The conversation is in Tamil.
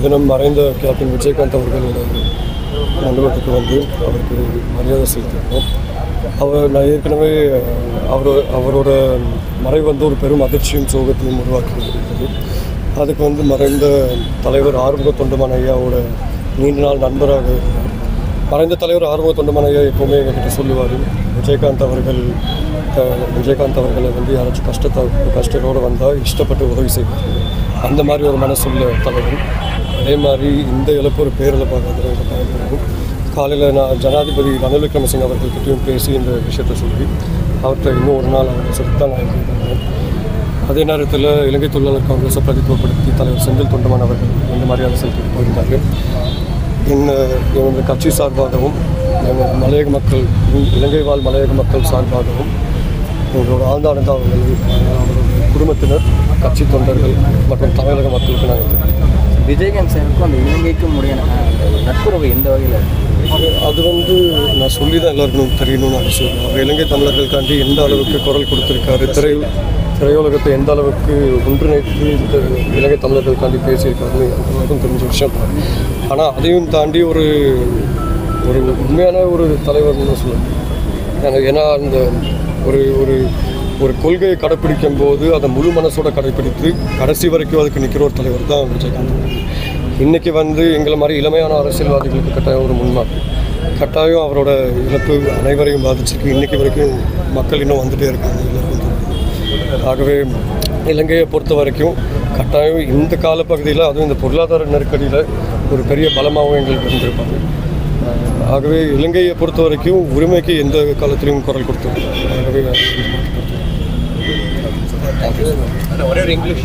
தினம் மறைந்த கேப்டன் விஜயகாந்த் அவர்களோட மண்டபத்துக்கு வந்து அவருக்கு மரியாதை செலுத்தியிருக்கோம். நான் ஏற்கனவே அவரோட மறைவு வந்து ஒரு பெரும் அதிர்ச்சியும் சோகத்தையும் உருவாக்கி இருக்கிறது. அதுக்கு வந்து மறைந்த தலைவர் ஆறுமுக தொண்டமான் ஐயாவோட நீண்ட நாள் நண்பராக இருந்தார். மறைந்த தலைவர் ஆறுமுக தொண்டமான் ஐயா எப்போவுமே எங்ககிட்ட சொல்லுவார், விஜயகாந்த் அவர்களை வந்து யாராச்சும் கஷ்டத்தோடு வந்தால் இஷ்டப்பட்டு உதவி செய்வார். அந்த மாதிரி ஒரு மனசுள்ள தலைவர். அதே மாதிரி இந்த இழப்பு ஒரு பேரிழப்பாக பயன்படுத்தும். காலையில் நான் ஜனாதிபதி ரணில் விக்ரமசிங்க அவர்கள்கிட்டையும் பேசி இந்த விஷயத்தை சொல்லி அவர்கிட்ட இன்னும் ஒரு நாள் அவரை சொல்லி தான் நான் எழுதியிருந்தேன். அதே நேரத்தில் இலங்கை தொழிலாளர் காங்கிரஸை பிரதித்துவப்படுத்தி தலைவர் செந்தில் தொண்டமான் அவர்கள் இந்த மரியாதை செலுத்திட்டு போயிருந்தார்கள். இந்த கட்சி சார்பாகவும் மலையக மக்கள், இலங்கை வாழ் மலையக மக்கள் சார்பாகவும் எங்களோட ஆழ்ந்த அவர்களுடைய குடும்பத்தினர், கட்சி தொண்டர்கள் மற்றும் தமிழக மக்களுக்கு நாங்கள் விஜயகாந்த் சாருக்கும் அந்த இலங்கைக்கும் முடியான நட்புறவு எந்த வகையில் அது வந்து நான் சொல்லி தான் எல்லாருக்கும் தெரியணும்னு அவசியம். அவர் இலங்கை தமிழர்களுக்காண்டி எந்த அளவுக்கு குரல் கொடுத்துருக்காரு, திரையுலகத்தை எந்த அளவுக்கு ஒன்றிணைத்து இந்த இலங்கை தமிழர்களுக்காண்டி பேசியிருக்காருன்னு எல்லாருக்கும் தெரிஞ்ச விஷயம். ஆனால் அதையும் தாண்டி ஒரு உண்மையான ஒரு தலைவர்னு சொல்லணும். ஏன்னா அந்த ஒரு கொள்கையை கடைப்பிடிக்கும் போது அதை முழு மனசோட கடைப்பிடித்து கடைசி வரைக்கும் அதுக்கு நிற்கிற ஒரு தலைவர் தான் விஜயகாந்த். இன்றைக்கி வந்து எங்களை மாதிரி இளமையான அரசியல்வாதிகளுக்கு கட்டாயம் ஒரு முன்மாதிரி. கட்டாயம் அவரோட இழப்பு அனைவரையும் பாதிச்சிருக்கு. இன்றைக்கி வரைக்கும் மக்கள் இன்னும் வந்துகிட்டே இருக்காங்க எல்லாருக்கும். ஆகவே இலங்கையை பொறுத்த வரைக்கும் கட்டாயம் இந்த காலப்பகுதியில், அதுவும் இந்த பொருளாதார நெருக்கடியில் ஒரு பெரிய பலமாகவும் எங்களுக்கு இருந்திருப்பாங்க. ஆகவே இலங்கையை பொறுத்த வரைக்கும் உரிமைக்கு எந்த காலத்திலையும் குரல் கொடுத்துருக்கோம். ஆகவே ஒரே ஒரு இங்கிலீஷ்